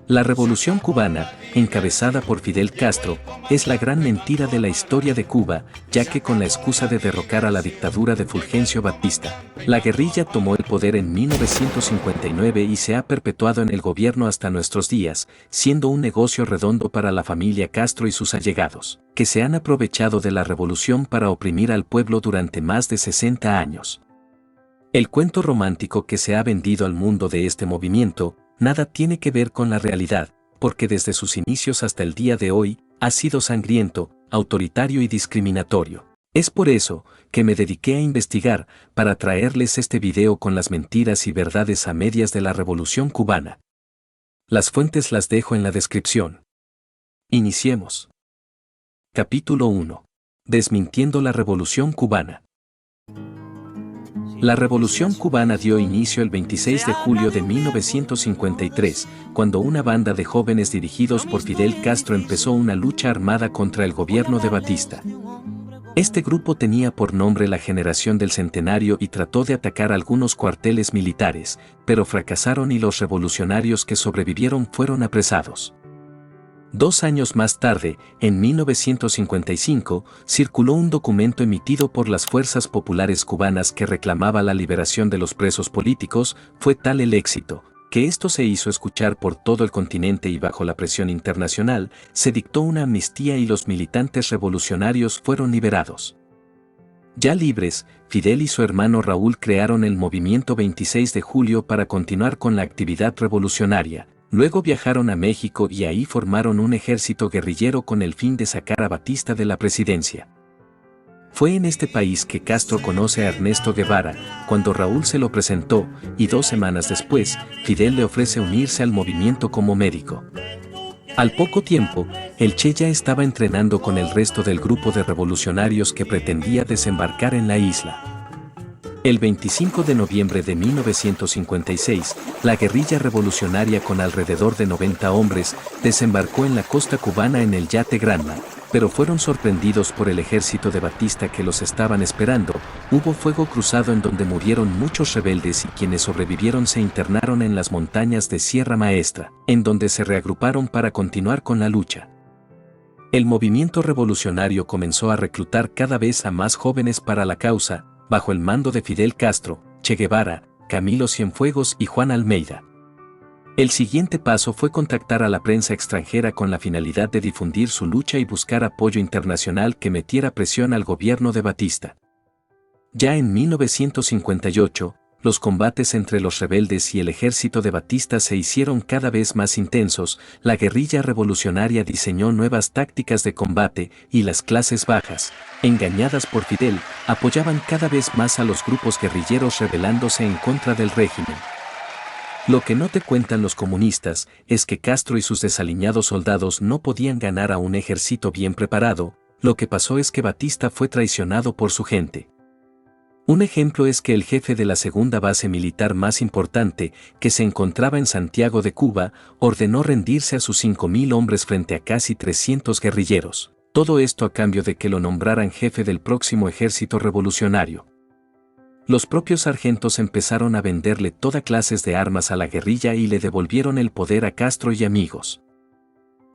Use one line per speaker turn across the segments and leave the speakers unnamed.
La Revolución cubana, encabezada por Fidel Castro, es la gran mentira de la historia de Cuba, ya que con la excusa de derrocar a la dictadura de Fulgencio Batista, la guerrilla tomó el poder en 1959 y se ha perpetuado en el gobierno hasta nuestros días, siendo un negocio redondo para la familia Castro y sus allegados, que se han aprovechado de la revolución para oprimir al pueblo durante más de 60 años. El cuento romántico que se ha vendido al mundo de este movimiento, nada tiene que ver con la realidad, porque desde sus inicios hasta el día de hoy, ha sido sangriento, autoritario y discriminatorio. Es por eso que me dediqué a investigar para traerles este video con las mentiras y verdades a medias de la Revolución cubana. Las fuentes las dejo en la descripción. Iniciemos. Capítulo 1. Desmintiendo la Revolución cubana. La Revolución cubana dio inicio el 26 de julio de 1953, cuando una banda de jóvenes dirigidos por Fidel Castro empezó una lucha armada contra el gobierno de Batista. Este grupo tenía por nombre la Generación del Centenario y trató de atacar algunos cuarteles militares, pero fracasaron y los revolucionarios que sobrevivieron fueron apresados. 2 años más tarde, en 1955, circuló un documento emitido por las Fuerzas Populares Cubanas que reclamaba la liberación de los presos políticos. Fue tal el éxito, que esto se hizo escuchar por todo el continente y bajo la presión internacional, se dictó una amnistía y los militantes revolucionarios fueron liberados. Ya libres, Fidel y su hermano Raúl crearon el Movimiento 26 de Julio para continuar con la actividad revolucionaria. Luego viajaron a México y ahí formaron un ejército guerrillero con el fin de sacar a Batista de la presidencia. Fue en este país que Castro conoce a Ernesto Guevara, cuando Raúl se lo presentó, y 2 semanas después, Fidel le ofrece unirse al movimiento como médico. Al poco tiempo, el Che ya estaba entrenando con el resto del grupo de revolucionarios que pretendía desembarcar en la isla. El 25 de noviembre de 1956, la guerrilla revolucionaria con alrededor de 90 hombres desembarcó en la costa cubana en el yate Granma, pero fueron sorprendidos por el ejército de Batista que los estaban esperando. Hubo fuego cruzado en donde murieron muchos rebeldes y quienes sobrevivieron se internaron en las montañas de Sierra Maestra, en donde se reagruparon para continuar con la lucha. El movimiento revolucionario comenzó a reclutar cada vez a más jóvenes para la causa, bajo el mando de Fidel Castro, Che Guevara, Camilo Cienfuegos y Juan Almeida. El siguiente paso fue contactar a la prensa extranjera con la finalidad de difundir su lucha y buscar apoyo internacional que metiera presión al gobierno de Batista. Ya en 1958, los combates entre los rebeldes y el ejército de Batista se hicieron cada vez más intensos. La guerrilla revolucionaria diseñó nuevas tácticas de combate y las clases bajas, engañadas por Fidel, apoyaban cada vez más a los grupos guerrilleros rebelándose en contra del régimen. Lo que no te cuentan los comunistas es que Castro y sus desaliñados soldados no podían ganar a un ejército bien preparado. Lo que pasó es que Batista fue traicionado por su gente. Un ejemplo es que el jefe de la segunda base militar más importante, que se encontraba en Santiago de Cuba, ordenó rendirse a sus 5.000 hombres frente a casi 300 guerrilleros. Todo esto a cambio de que lo nombraran jefe del próximo ejército revolucionario. Los propios sargentos empezaron a venderle toda clases de armas a la guerrilla y le devolvieron el poder a Castro y amigos.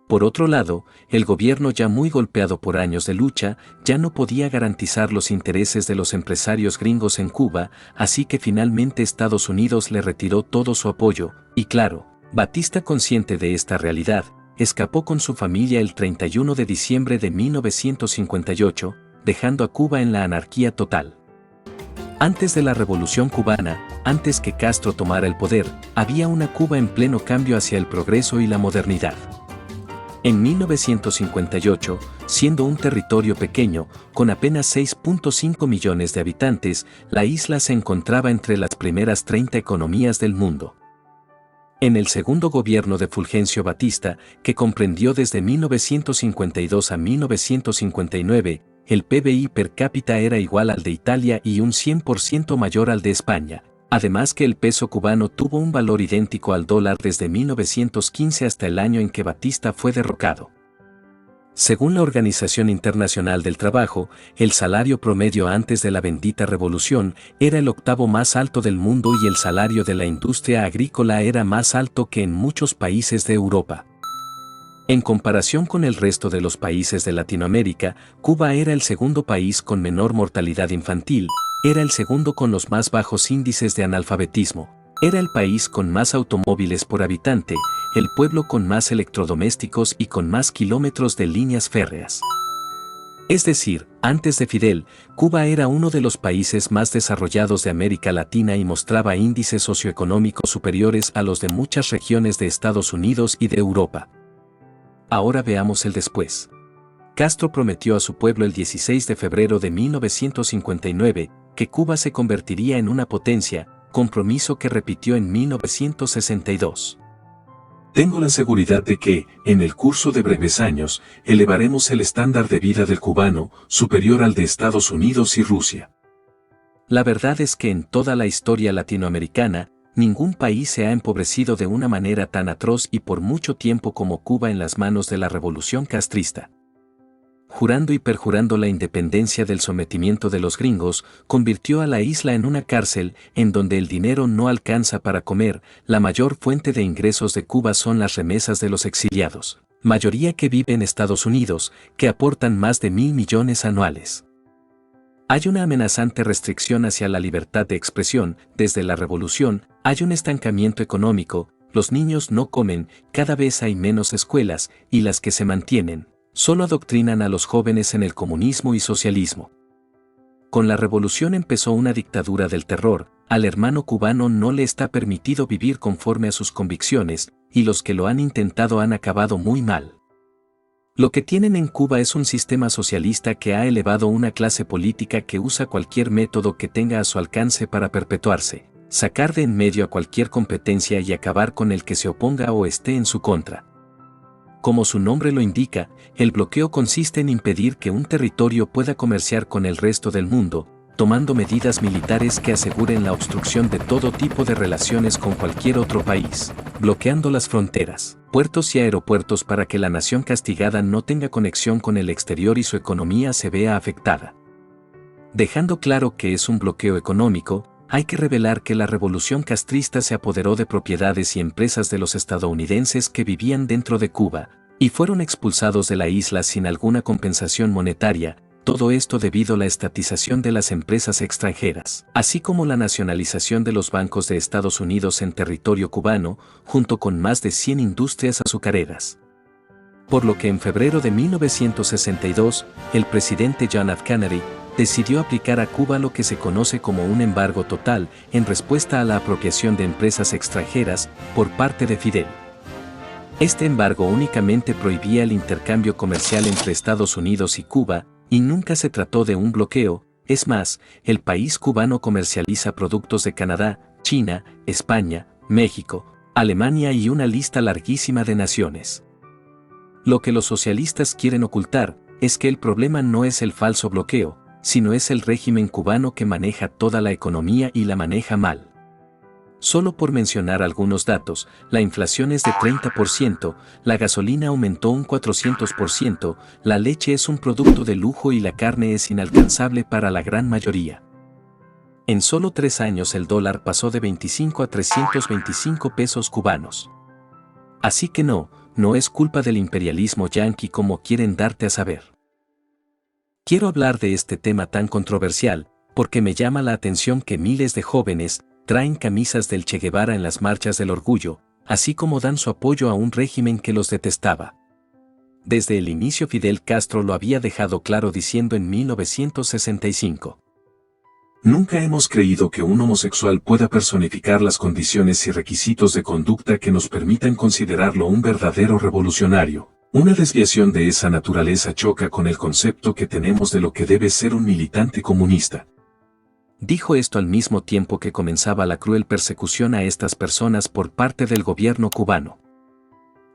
Por otro lado, el gobierno, ya muy golpeado por años de lucha, ya no podía garantizar los intereses de los empresarios gringos en Cuba, así que finalmente Estados Unidos le retiró todo su apoyo, y claro, Batista, consciente de esta realidad, escapó con su familia el 31 de diciembre de 1958, dejando a Cuba en la anarquía total. Antes de la Revolución cubana, antes que Castro tomara el poder, había una Cuba en pleno cambio hacia el progreso y la modernidad. En 1958, siendo un territorio pequeño, con apenas 6.5 millones de habitantes, la isla se encontraba entre las primeras 30 economías del mundo. En el segundo gobierno de Fulgencio Batista, que comprendió desde 1952 a 1959, el PBI per cápita era igual al de Italia y un 100% mayor al de España. Además que el peso cubano tuvo un valor idéntico al dólar desde 1915 hasta el año en que Batista fue derrocado. Según la Organización Internacional del Trabajo, el salario promedio antes de la bendita revolución era el octavo más alto del mundo y el salario de la industria agrícola era más alto que en muchos países de Europa. En comparación con el resto de los países de Latinoamérica, Cuba era el segundo país con menor mortalidad infantil, era el segundo con los más bajos índices de analfabetismo, era el país con más automóviles por habitante, el pueblo con más electrodomésticos y con más kilómetros de líneas férreas. Es decir, antes de Fidel, Cuba era uno de los países más desarrollados de América Latina y mostraba índices socioeconómicos superiores a los de muchas regiones de Estados Unidos y de Europa. Ahora veamos el después. Castro prometió a su pueblo el 16 de febrero de 1959 que Cuba se convertiría en una potencia, compromiso que repitió en 1962.
Tengo la seguridad de que, en el curso de breves años, elevaremos el estándar de vida del cubano, superior al de Estados Unidos y Rusia.
La verdad es que en toda la historia latinoamericana, ningún país se ha empobrecido de una manera tan atroz y por mucho tiempo como Cuba en las manos de la revolución castrista. Jurando y perjurando la independencia del sometimiento de los gringos, convirtió a la isla en una cárcel en donde el dinero no alcanza para comer. La mayor fuente de ingresos de Cuba son las remesas de los exiliados, mayoría que vive en Estados Unidos, que aportan más de 1.000 millones anuales. Hay una amenazante restricción hacia la libertad de expresión. Desde la revolución, hay un estancamiento económico, los niños no comen, cada vez hay menos escuelas, y las que se mantienen solo adoctrinan a los jóvenes en el comunismo y socialismo. Con la revolución empezó una dictadura del terror, al hermano cubano no le está permitido vivir conforme a sus convicciones, y los que lo han intentado han acabado muy mal. Lo que tienen en Cuba es un sistema socialista que ha elevado una clase política que usa cualquier método que tenga a su alcance para perpetuarse, sacar de en medio a cualquier competencia y acabar con el que se oponga o esté en su contra. Como su nombre lo indica, el bloqueo consiste en impedir que un territorio pueda comerciar con el resto del mundo, tomando medidas militares que aseguren la obstrucción de todo tipo de relaciones con cualquier otro país, bloqueando las fronteras, puertos y aeropuertos para que la nación castigada no tenga conexión con el exterior y su economía se vea afectada. Dejando claro que es un bloqueo económico, hay que revelar que la revolución castrista se apoderó de propiedades y empresas de los estadounidenses que vivían dentro de Cuba, y fueron expulsados de la isla sin alguna compensación monetaria, todo esto debido a la estatización de las empresas extranjeras, así como la nacionalización de los bancos de Estados Unidos en territorio cubano, junto con más de 100 industrias azucareras. Por lo que en febrero de 1962, el presidente John F. Kennedy decidió aplicar a Cuba lo que se conoce como un embargo total en respuesta a la apropiación de empresas extranjeras por parte de Fidel. Este embargo únicamente prohibía el intercambio comercial entre Estados Unidos y Cuba, y nunca se trató de un bloqueo. Es más, el país cubano comercializa productos de Canadá, China, España, México, Alemania y una lista larguísima de naciones. Lo que los socialistas quieren ocultar es que el problema no es el falso bloqueo, sino es el régimen cubano que maneja toda la economía y la maneja mal. Solo por mencionar algunos datos, la inflación es de 30%, la gasolina aumentó un 400%, la leche es un producto de lujo y la carne es inalcanzable para la gran mayoría. En solo 3 años el dólar pasó de 25 a 325 pesos cubanos. Así que no es culpa del imperialismo yanqui como quieren darte a saber. Quiero hablar de este tema tan controversial, porque me llama la atención que miles de jóvenes traen camisas del Che Guevara en las marchas del orgullo, así como dan su apoyo a un régimen que los detestaba. Desde el inicio Fidel Castro lo había dejado claro diciendo en 1965.
Nunca hemos creído que un homosexual pueda personificar las condiciones y requisitos de conducta que nos permitan considerarlo un verdadero revolucionario. Una desviación de esa naturaleza choca con el concepto que tenemos de lo que debe ser un militante comunista.
Dijo esto al mismo tiempo que comenzaba la cruel persecución a estas personas por parte del gobierno cubano.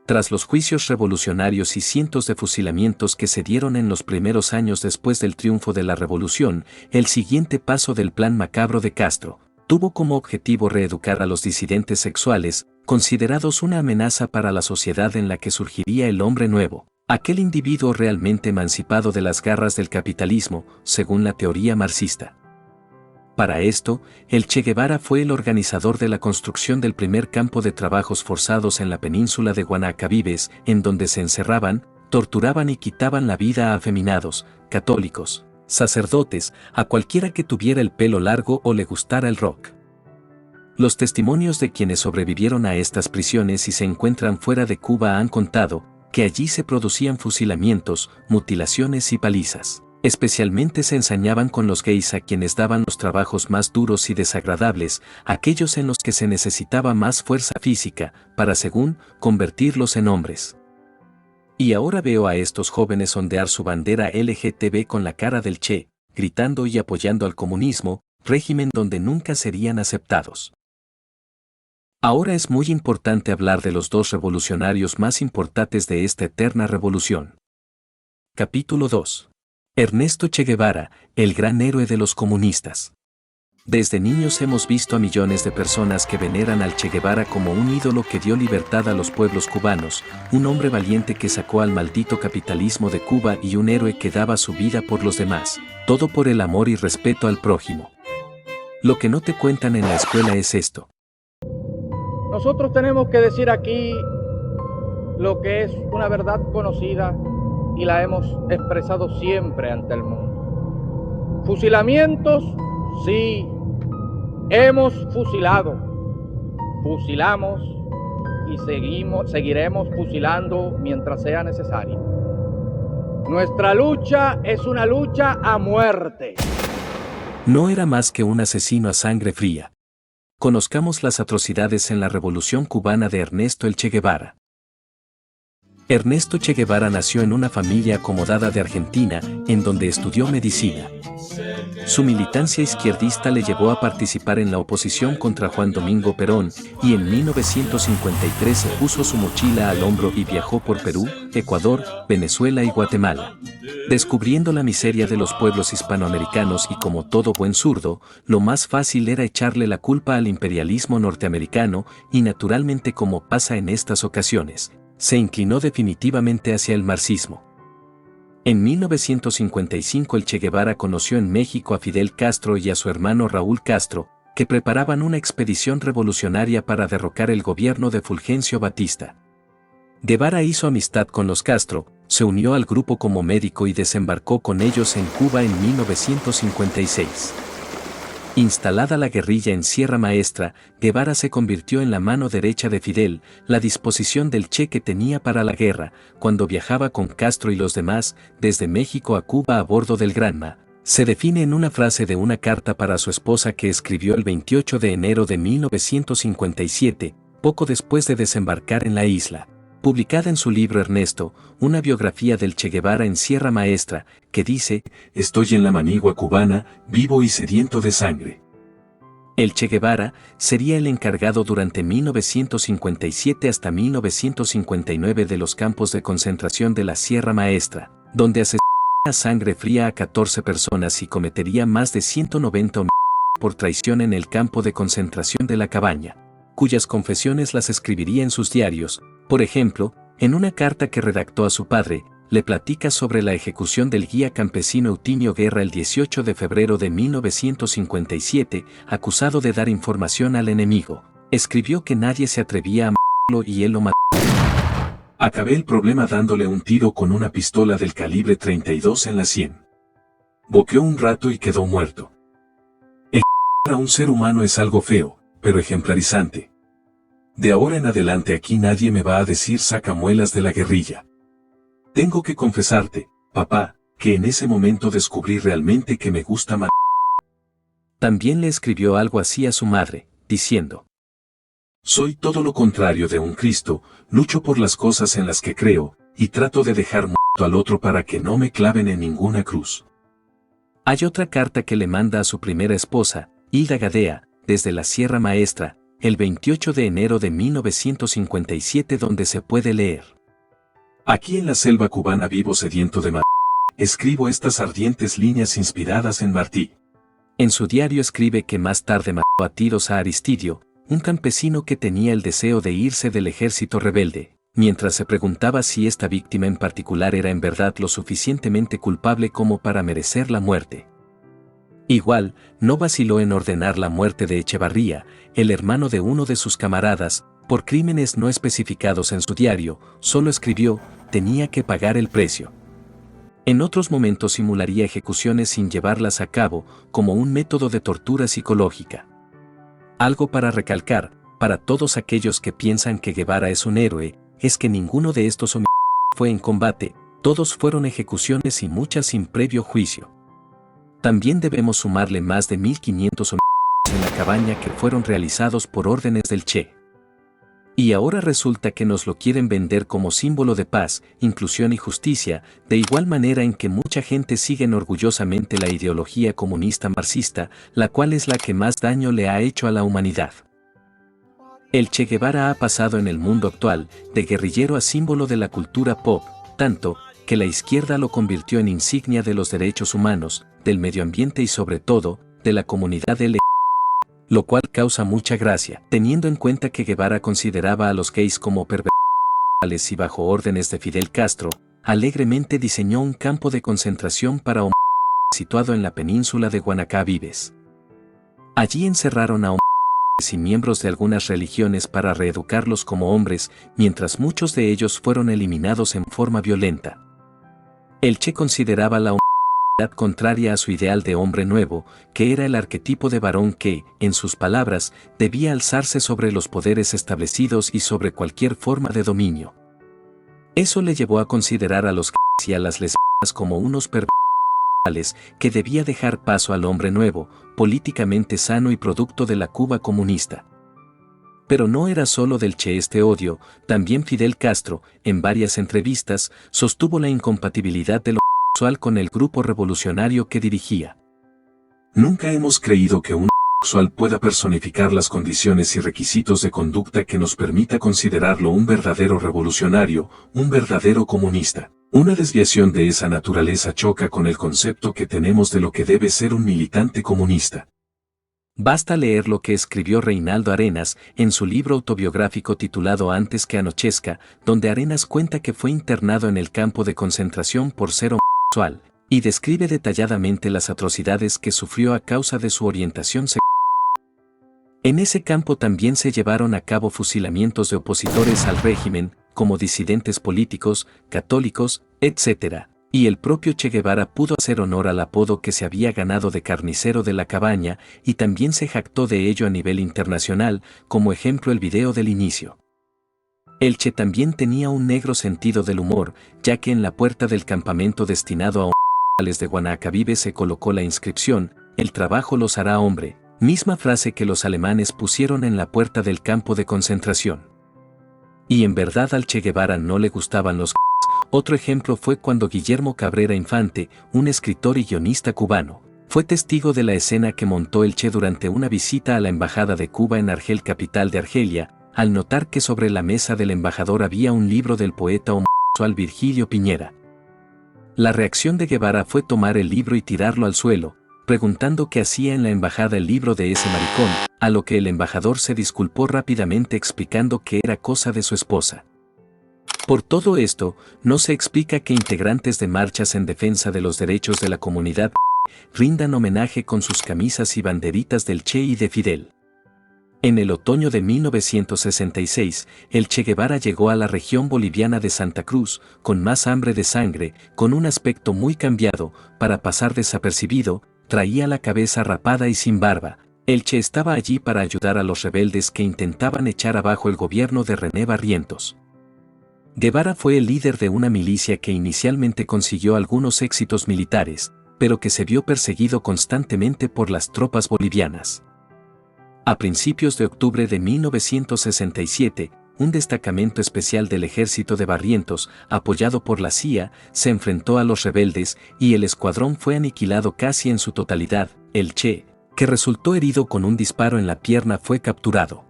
Tras los juicios revolucionarios y cientos de fusilamientos que se dieron en los primeros años después del triunfo de la revolución, el siguiente paso del plan macabro de Castro tuvo como objetivo reeducar a los disidentes sexuales, considerados una amenaza para la sociedad en la que surgiría el hombre nuevo, Aquel individuo realmente emancipado de las garras del capitalismo, según la teoría marxista. Para esto, el Che Guevara fue el organizador de la construcción del primer campo de trabajos forzados en la península de Guanacabibes, en donde se encerraban, torturaban y quitaban la vida a afeminados, católicos, sacerdotes, a cualquiera que tuviera el pelo largo o le gustara el rock. Los testimonios de quienes sobrevivieron a estas prisiones y se encuentran fuera de Cuba han contado que allí se producían fusilamientos, mutilaciones y palizas. Especialmente se ensañaban con los gays a quienes daban los trabajos más duros y desagradables, aquellos en los que se necesitaba más fuerza física, para según, convertirlos en hombres. Y ahora veo a estos jóvenes ondear su bandera LGTB con la cara del Che, gritando y apoyando al comunismo, régimen donde nunca serían aceptados. Ahora es muy importante hablar de los dos revolucionarios más importantes de esta eterna revolución. Capítulo 2. Ernesto Che Guevara, el gran héroe de los comunistas. Desde niños hemos visto a millones de personas que veneran al Che Guevara como un ídolo que dio libertad a los pueblos cubanos, un hombre valiente que sacó al maldito capitalismo de Cuba y un héroe que daba su vida por los demás, todo por el amor y respeto al prójimo. Lo que no te cuentan en la escuela es esto.
Nosotros tenemos que decir aquí lo que es una verdad conocida y la hemos expresado siempre ante el mundo. Fusilamientos, sí, hemos fusilado, fusilamos y seguiremos fusilando mientras sea necesario. Nuestra lucha es una lucha a muerte.
No era más que un asesino a sangre fría. Conozcamos las atrocidades en la Revolución Cubana de Ernesto el Che Guevara. Ernesto Che Guevara nació en una familia acomodada de Argentina, en donde estudió medicina. Su militancia izquierdista le llevó a participar en la oposición contra Juan Domingo Perón, y en 1953 se puso su mochila al hombro y viajó por Perú, Ecuador, Venezuela y Guatemala. Descubriendo la miseria de los pueblos hispanoamericanos y como todo buen zurdo, lo más fácil era echarle la culpa al imperialismo norteamericano y naturalmente como pasa en estas ocasiones, se inclinó definitivamente hacia el marxismo. En 1955 el Che Guevara conoció en México a Fidel Castro y a su hermano Raúl Castro, que preparaban una expedición revolucionaria para derrocar el gobierno de Fulgencio Batista. Guevara hizo amistad con los Castro, se unió al grupo como médico y desembarcó con ellos en Cuba en 1956. Instalada la guerrilla en Sierra Maestra, Guevara se convirtió en la mano derecha de Fidel, la disposición del Che que tenía para la guerra, cuando viajaba con Castro y los demás, desde México a Cuba a bordo del Granma. Se define en una frase de una carta para su esposa que escribió el 28 de enero de 1957, poco después de desembarcar en la isla. Publicada en su libro Ernesto, una biografía del Che Guevara en Sierra Maestra, que dice:
Estoy en la manigua cubana, vivo y sediento de sangre.
El Che Guevara sería el encargado durante 1957 hasta 1959 de los campos de concentración de la Sierra Maestra, donde asesinaría a sangre fría a 14 personas y cometería más de 190 homicidios por traición en el campo de concentración de la Cabaña, cuyas confesiones las escribiría en sus diarios. Por ejemplo, en una carta que redactó a su padre, le platica sobre la ejecución del guía campesino Eutimio Guerra el 18 de febrero de 1957, acusado de dar información al enemigo. Escribió que nadie se atrevía a matarlo y él lo mató.
Acabé el problema dándole un tiro con una pistola del calibre 32 en la sien. Boqueó un rato y quedó muerto. A un ser humano es algo feo, pero ejemplarizante. De ahora en adelante aquí nadie me va a decir sacamuelas de la guerrilla. Tengo que confesarte, papá, que en ese momento descubrí realmente que me gusta matar.
También le escribió algo así a su madre, diciendo:
Soy todo lo contrario de un Cristo, lucho por las cosas en las que creo, y trato de dejar muerto al otro para que no me claven en ninguna cruz.
Hay otra carta que le manda a su primera esposa, Hilda Gadea, desde la Sierra Maestra, el 28 de enero de 1957, donde se puede leer:
Aquí en la selva cubana vivo sediento de escribo estas ardientes líneas inspiradas en Martí.
En su diario escribe que más tarde mató a tiros a Aristidio, un campesino que tenía el deseo de irse del ejército rebelde. mientras se preguntaba si esta víctima en particular era en verdad lo suficientemente culpable como para merecer la muerte. Igual, no vaciló en ordenar la muerte de Echevarría, el hermano de uno de sus camaradas, por crímenes no especificados en su diario, solo escribió, tenía que pagar el precio. En otros momentos simularía ejecuciones sin llevarlas a cabo, como un método de tortura psicológica. Algo para recalcar, para todos aquellos que piensan que Guevara es un héroe, es que ninguno de estos homicidios fue en combate, todos fueron ejecuciones y muchas sin previo juicio. También debemos sumarle más de 1500 homicidios en la cabaña que fueron realizados por órdenes del Che. Y ahora resulta que nos lo quieren vender como símbolo de paz, inclusión y justicia, de igual manera en que mucha gente sigue orgullosamente la ideología comunista marxista, la cual es la que más daño le ha hecho a la humanidad. El Che Guevara ha pasado en el mundo actual, de guerrillero a símbolo de la cultura pop, tanto, que la izquierda lo convirtió en insignia de los derechos humanos, del medio ambiente y sobre todo, de la comunidad LGBT, lo cual causa mucha gracia, teniendo en cuenta que Guevara consideraba a los gays como perversos y bajo órdenes de Fidel Castro, alegremente diseñó un campo de concentración para homosexuales situado en la península de Guanacabibes. Allí encerraron a homosexuales y miembros de algunas religiones para reeducarlos como hombres, mientras muchos de ellos fueron eliminados en forma violenta. El Che consideraba la homosexualidad contraria a su ideal de hombre nuevo, que era el arquetipo de varón que, en sus palabras, debía alzarse sobre los poderes establecidos y sobre cualquier forma de dominio. Eso le llevó a considerar a los gays y a las lesbianas como unos perversos que debía dejar paso al hombre nuevo, políticamente sano y producto de la Cuba comunista. Pero no era solo del Che este odio, también Fidel Castro, en varias entrevistas, sostuvo la incompatibilidad del homosexual con el grupo revolucionario que dirigía.
Nunca hemos creído que un homosexual pueda personificar las condiciones y requisitos de conducta que nos permita considerarlo un verdadero revolucionario, un verdadero comunista. Una desviación de esa naturaleza choca con el concepto que tenemos de lo que debe ser un militante comunista.
Basta leer lo que escribió Reinaldo Arenas en su libro autobiográfico titulado Antes que anochezca, donde Arenas cuenta que fue internado en el campo de concentración por ser homosexual, y describe detalladamente las atrocidades que sufrió a causa de su orientación sexual. En ese campo también se llevaron a cabo fusilamientos de opositores al régimen, como disidentes políticos, católicos, etc., y el propio Che Guevara pudo hacer honor al apodo que se había ganado de carnicero de la cabaña y también se jactó de ello a nivel internacional, como ejemplo el video del inicio. El Che también tenía un negro sentido del humor, ya que en la puerta del campamento destinado a homosexuales de Guanacabibes se colocó la inscripción, el trabajo los hará hombre, misma frase que los alemanes pusieron en la puerta del campo de concentración. Y en verdad al Che Guevara no le gustaban los Otro ejemplo fue cuando Guillermo Cabrera Infante, un escritor y guionista cubano, fue testigo de la escena que montó el Che durante una visita a la Embajada de Cuba en Argel, capital de Argelia, al notar que sobre la mesa del embajador había un libro del poeta homosexual Virgilio Piñera. La reacción de Guevara fue tomar el libro y tirarlo al suelo, preguntando qué hacía en la embajada el libro de ese maricón, a lo que el embajador se disculpó rápidamente explicando que era cosa de su esposa. Por todo esto, no se explica que integrantes de marchas en defensa de los derechos de la comunidad rindan homenaje con sus camisas y banderitas del Che y de Fidel. En el otoño de 1966, el Che Guevara llegó a la región boliviana de Santa Cruz, con más hambre de sangre, con un aspecto muy cambiado, para pasar desapercibido, traía la cabeza rapada y sin barba. El Che estaba allí para ayudar a los rebeldes que intentaban echar abajo el gobierno de René Barrientos. Guevara fue el líder de una milicia que inicialmente consiguió algunos éxitos militares, pero que se vio perseguido constantemente por las tropas bolivianas. A principios de octubre de 1967, un destacamento especial del ejército de Barrientos, apoyado por la CIA, se enfrentó a los rebeldes y el escuadrón fue aniquilado casi en su totalidad. El Che, que resultó herido con un disparo en la pierna, fue capturado.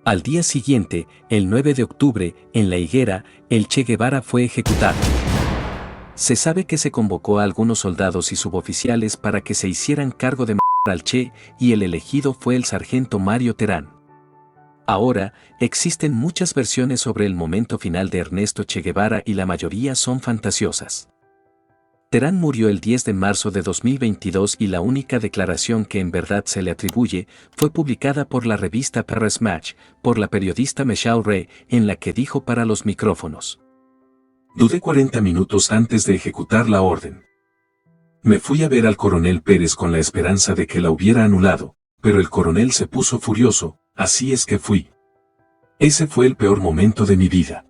Al día siguiente, el 9 de octubre, en La Higuera, el Che Guevara fue ejecutado. Se sabe que se convocó a algunos soldados y suboficiales para que se hicieran cargo de matar al Che, y el elegido fue el sargento Mario Terán. Ahora, existen muchas versiones sobre el momento final de Ernesto Che Guevara y la mayoría son fantasiosas. Terán murió el 10 de marzo de 2022 y la única declaración que en verdad se le atribuye fue publicada por la revista Paris Match, por la periodista Michelle Ray, en la que dijo para los micrófonos:
Dudé 40 minutos antes de ejecutar la orden. Me fui a ver al coronel Pérez con la esperanza de que la hubiera anulado, pero el coronel se puso furioso, así es que fui. Ese fue el peor momento de mi vida.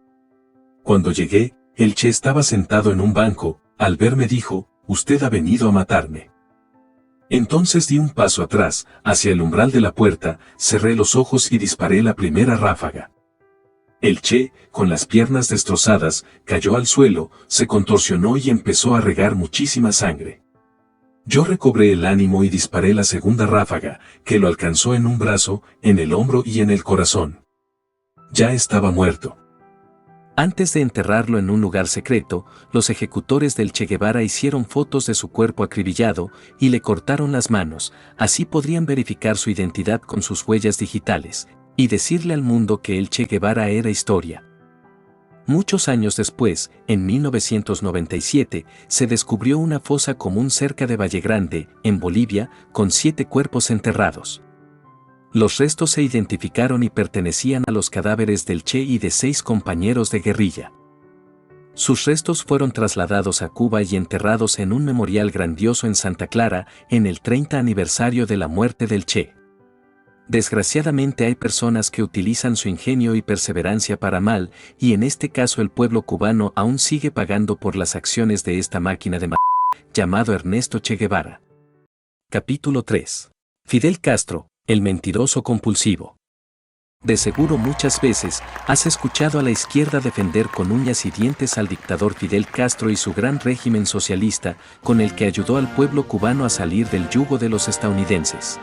Cuando llegué, el Che estaba sentado en un banco. Al verme dijo, «Usted ha venido a matarme». Entonces di un paso atrás, hacia el umbral de la puerta, cerré los ojos y disparé la primera ráfaga. El Che, con las piernas destrozadas, cayó al suelo, se contorsionó y empezó a regar muchísima sangre. Yo recobré el ánimo y disparé la segunda ráfaga, que lo alcanzó en un brazo, en el hombro y en el corazón. Ya estaba muerto.
Antes de enterrarlo en un lugar secreto, los ejecutores del Che Guevara hicieron fotos de su cuerpo acribillado y le cortaron las manos, así podrían verificar su identidad con sus huellas digitales, y decirle al mundo que el Che Guevara era historia. Muchos años después, en 1997, se descubrió una fosa común cerca de Valle Grande, en Bolivia, con 7 cuerpos enterrados. Los restos se identificaron y pertenecían a los cadáveres del Che y de 6 compañeros de guerrilla. Sus restos fueron trasladados a Cuba y enterrados en un memorial grandioso en Santa Clara, en el 30 aniversario de la muerte del Che. Desgraciadamente hay personas que utilizan su ingenio y perseverancia para mal, y en este caso el pueblo cubano aún sigue pagando por las acciones de esta máquina de llamado Ernesto Che Guevara. Capítulo 3. Fidel Castro, el mentiroso compulsivo. De seguro muchas veces has escuchado a la izquierda defender con uñas y dientes al dictador Fidel Castro y su gran régimen socialista, con el que ayudó al pueblo cubano a salir del yugo de los estadounidenses.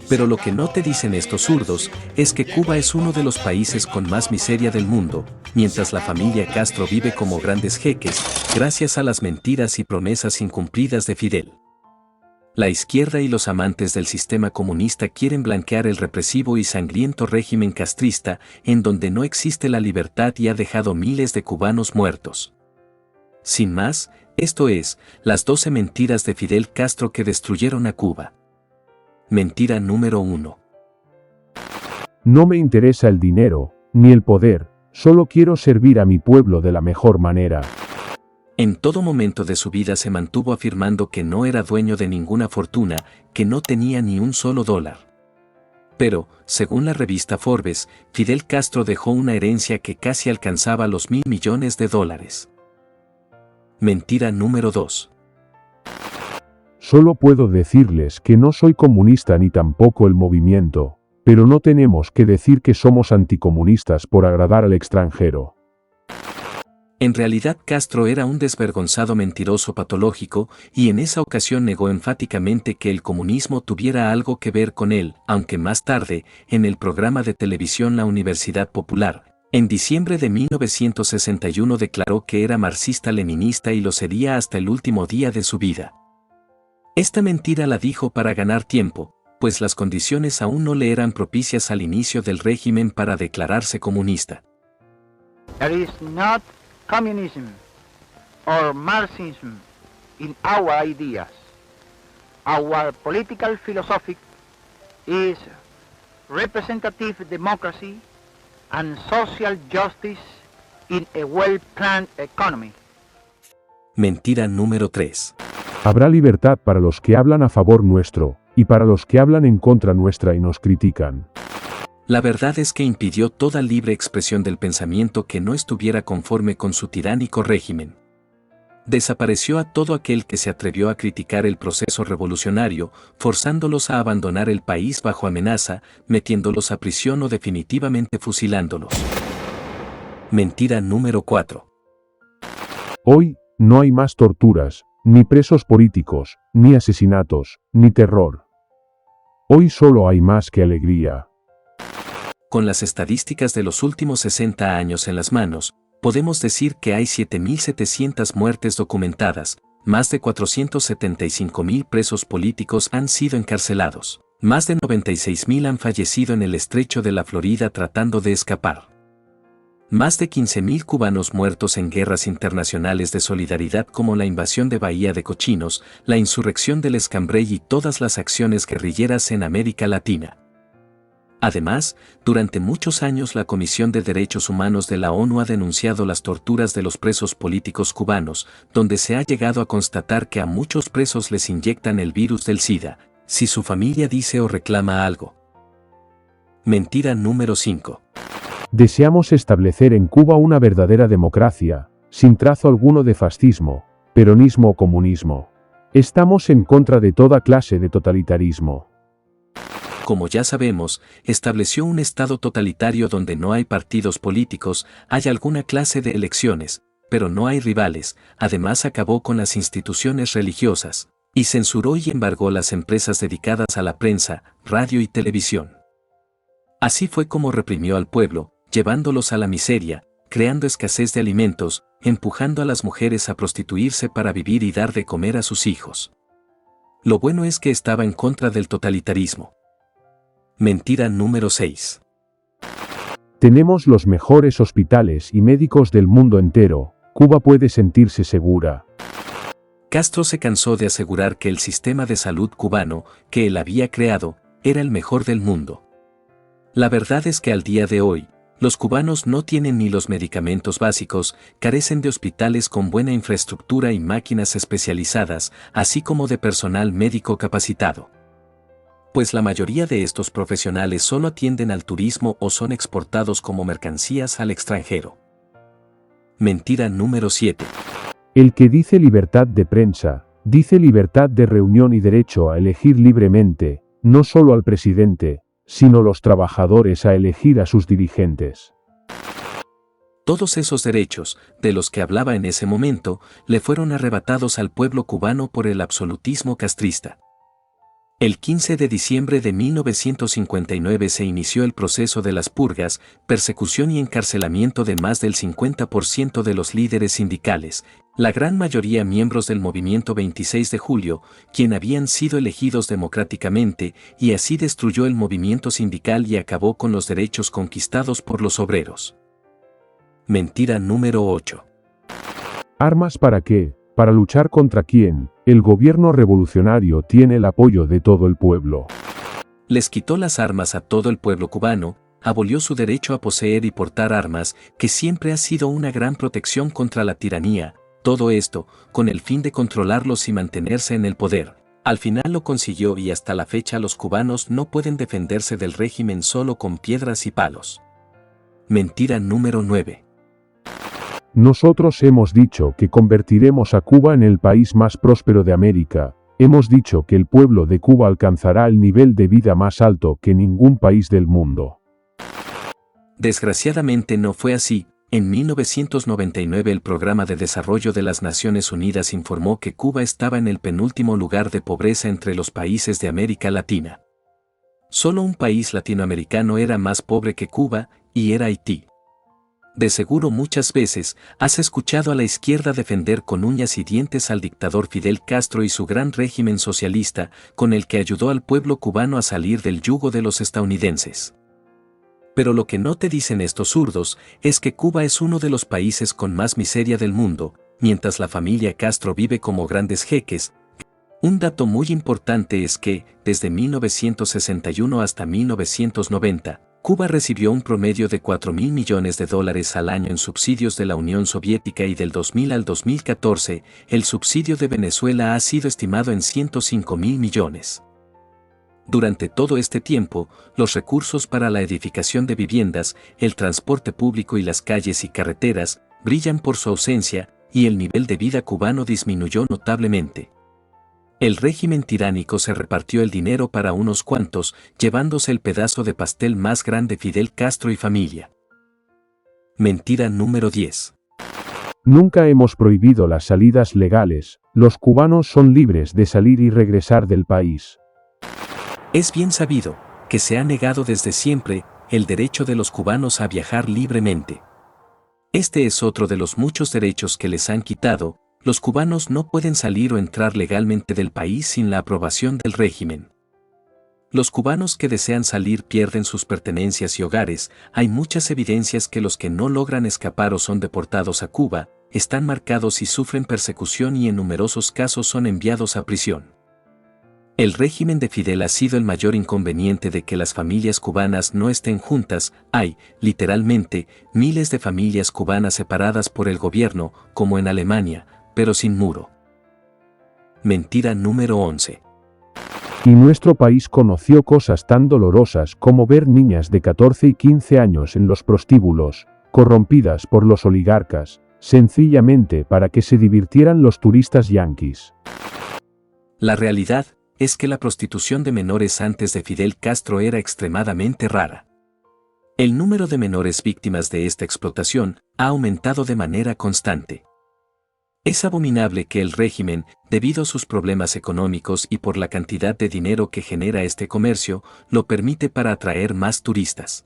Pero lo que no te dicen estos zurdos es que Cuba es uno de los países con más miseria del mundo, mientras la familia Castro vive como grandes jeques, gracias a las mentiras y promesas incumplidas de Fidel. La izquierda y los amantes del sistema comunista quieren blanquear el represivo y sangriento régimen castrista, en donde no existe la libertad y ha dejado miles de cubanos muertos. Sin más, esto es, las 12 mentiras de Fidel Castro que destruyeron a Cuba. Mentira número 1.
No me interesa el dinero, ni el poder, solo quiero servir a mi pueblo de la mejor manera.
En todo momento de su vida se mantuvo afirmando que no era dueño de ninguna fortuna, que no tenía ni un solo dólar. Pero, según la revista Forbes, Fidel Castro dejó una herencia que casi alcanzaba los $1.000 millones. Mentira número 2.
Solo puedo decirles que no soy comunista ni tampoco el movimiento, pero no tenemos que decir que somos anticomunistas por agradar al extranjero.
En realidad Castro era un desvergonzado mentiroso patológico, y en esa ocasión negó enfáticamente que el comunismo tuviera algo que ver con él, aunque más tarde, en el programa de televisión La Universidad Popular, en diciembre de 1961 declaró que era marxista-leninista y lo sería hasta el último día de su vida. Esta mentira la dijo para ganar tiempo, pues las condiciones aún no le eran propicias al inicio del régimen para declararse comunista.
There is not communism or Marxism in our ideas. Our political philosophy is representative democracy and social justice in a well-planned economy.
Mentira número 3.
Habrá libertad para los que hablan a favor nuestro, y para los que hablan en contra nuestra y nos critican.
La verdad es que impidió toda libre expresión del pensamiento que no estuviera conforme con su tiránico régimen. Desapareció a todo aquel que se atrevió a criticar el proceso revolucionario, forzándolos a abandonar el país bajo amenaza, metiéndolos a prisión o definitivamente fusilándolos. Mentira número 4.
Hoy, no hay más torturas, ni presos políticos, ni asesinatos, ni terror. Hoy solo hay más que alegría.
Con las estadísticas de los últimos 60 años en las manos, podemos decir que hay 7.700 muertes documentadas, más de 475.000 presos políticos han sido encarcelados, Más de 96.000 han fallecido en el estrecho de la Florida tratando de escapar. Más de 15.000 cubanos muertos en guerras internacionales de solidaridad como la invasión de Bahía de Cochinos, la insurrección del Escambray y todas las acciones guerrilleras en América Latina. Además, durante muchos años la Comisión de Derechos Humanos de la ONU ha denunciado las torturas de los presos políticos cubanos, donde se ha llegado a constatar que a muchos presos les inyectan el virus del SIDA, si su familia dice o reclama algo. Mentira número 5.
Deseamos establecer en Cuba una verdadera democracia, sin trazo alguno de fascismo, peronismo o comunismo. Estamos en contra de toda clase de totalitarismo.
Como ya sabemos, estableció un estado totalitario donde no hay partidos políticos, hay alguna clase de elecciones, pero no hay rivales, además acabó con las instituciones religiosas, y censuró y embargó las empresas dedicadas a la prensa, radio y televisión. Así fue como reprimió al pueblo, llevándolos a la miseria, creando escasez de alimentos, empujando a las mujeres a prostituirse para vivir y dar de comer a sus hijos. Lo bueno es que estaba en contra del totalitarismo. Mentira número 6.
Tenemos los mejores hospitales y médicos del mundo entero. Cuba puede sentirse segura.
Castro se cansó de asegurar que el sistema de salud cubano, que él había creado, era el mejor del mundo. La verdad es que al día de hoy, los cubanos no tienen ni los medicamentos básicos, carecen de hospitales con buena infraestructura y máquinas especializadas, así como de personal médico capacitado. Pues la mayoría de estos profesionales solo atienden al turismo o son exportados como mercancías al extranjero. Mentira número 7.
El que dice libertad de prensa, dice libertad de reunión y derecho a elegir libremente, no solo al presidente, sino los trabajadores a elegir a sus dirigentes.
Todos esos derechos, de los que hablaba en ese momento, le fueron arrebatados al pueblo cubano por el absolutismo castrista. El 15 de diciembre de 1959 se inició el proceso de las purgas, persecución y encarcelamiento de más del 50% de los líderes sindicales, la gran mayoría miembros del movimiento 26 de julio, quien habían sido elegidos democráticamente, y así destruyó el movimiento sindical y acabó con los derechos conquistados por los obreros. Mentira número 8.
¿Armas para qué? ¿Para luchar contra quién? El gobierno revolucionario tiene el apoyo de todo el pueblo.
Les quitó las armas a todo el pueblo cubano, abolió su derecho a poseer y portar armas, que siempre ha sido una gran protección contra la tiranía, todo esto, con el fin de controlarlos y mantenerse en el poder. Al final lo consiguió y hasta la fecha los cubanos no pueden defenderse del régimen solo con piedras y palos. Mentira número 9.
Nosotros hemos dicho que convertiremos a Cuba en el país más próspero de América. Hemos dicho que el pueblo de Cuba alcanzará el nivel de vida más alto que ningún país del mundo.
Desgraciadamente no fue así. En 1999 el Programa de Desarrollo de las Naciones Unidas informó que Cuba estaba en el penúltimo lugar de pobreza entre los países de América Latina. Solo un país latinoamericano era más pobre que Cuba, y era Haití. De seguro muchas veces has escuchado a la izquierda defender con uñas y dientes al dictador Fidel Castro y su gran régimen socialista, con el que ayudó al pueblo cubano a salir del yugo de los estadounidenses. Pero lo que no te dicen estos zurdos es que Cuba es uno de los países con más miseria del mundo, mientras la familia Castro vive como grandes jeques. Un dato muy importante es que, desde 1961 hasta 1990, Cuba recibió un promedio de $4.000 millones al año en subsidios de la Unión Soviética y del 2000 al 2014, el subsidio de Venezuela ha sido estimado en $105.000 millones. Durante todo este tiempo, los recursos para la edificación de viviendas, el transporte público y las calles y carreteras brillan por su ausencia, y el nivel de vida cubano disminuyó notablemente. El régimen tiránico se repartió el dinero para unos cuantos, llevándose el pedazo de pastel más grande Fidel Castro y familia. Mentira número 10.
Nunca hemos prohibido las salidas legales, los cubanos son libres de salir y regresar del país.
Es bien sabido que se ha negado desde siempre el derecho de los cubanos a viajar libremente. Este es otro de los muchos derechos que les han quitado. Los cubanos no pueden salir o entrar legalmente del país sin la aprobación del régimen. Los cubanos que desean salir pierden sus pertenencias y hogares. Hay muchas evidencias que los que no logran escapar o son deportados a Cuba, están marcados y sufren persecución y en numerosos casos son enviados a prisión. El régimen de Fidel ha sido el mayor inconveniente de que las familias cubanas no estén juntas. Hay, literalmente, miles de familias cubanas separadas por el gobierno, como en Alemania, pero sin muro. Mentira número 11.
Y nuestro país conoció cosas tan dolorosas como ver niñas de 14 y 15 años en los prostíbulos, corrompidas por los oligarcas, sencillamente para que se divirtieran los turistas yanquis.
La realidad es que la prostitución de menores antes de Fidel Castro era extremadamente rara. El número de menores víctimas de esta explotación ha aumentado de manera constante. Es abominable que el régimen, debido a sus problemas económicos y por la cantidad de dinero que genera este comercio, lo permite para atraer más turistas.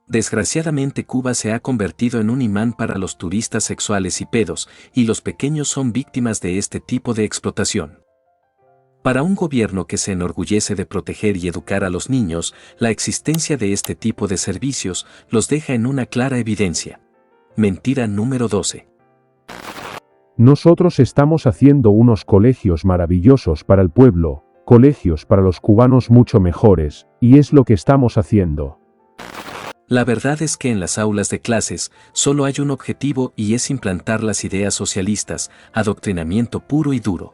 Desgraciadamente Cuba se ha convertido en un imán para los turistas sexuales y pedos, y los pequeños son víctimas de este tipo de explotación. Para un gobierno que se enorgullece de proteger y educar a los niños, la existencia de este tipo de servicios los deja en una clara evidencia. Mentira número 12.
Nosotros estamos haciendo unos colegios maravillosos para el pueblo, colegios para los cubanos mucho mejores, y es lo que estamos haciendo.
La verdad es que en las aulas de clases solo hay un objetivo y es implantar las ideas socialistas, adoctrinamiento puro y duro.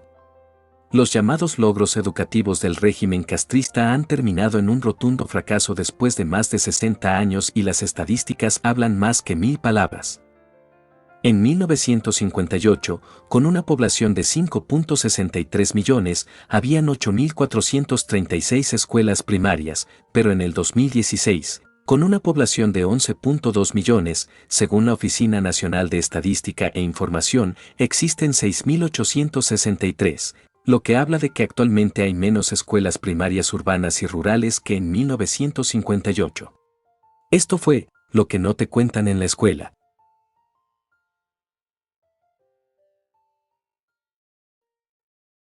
Los llamados logros educativos del régimen castrista han terminado en un rotundo fracaso después de más de 60 años y las estadísticas hablan más que 1000 palabras. En 1958, con una población de 5.63 millones, habían 8.436 escuelas primarias, pero en el 2016, con una población de 11.2 millones, según la Oficina Nacional de Estadística e Información, existen 6.863, lo que habla de que actualmente hay menos escuelas primarias urbanas y rurales que en 1958. Esto fue lo que no te cuentan en la escuela.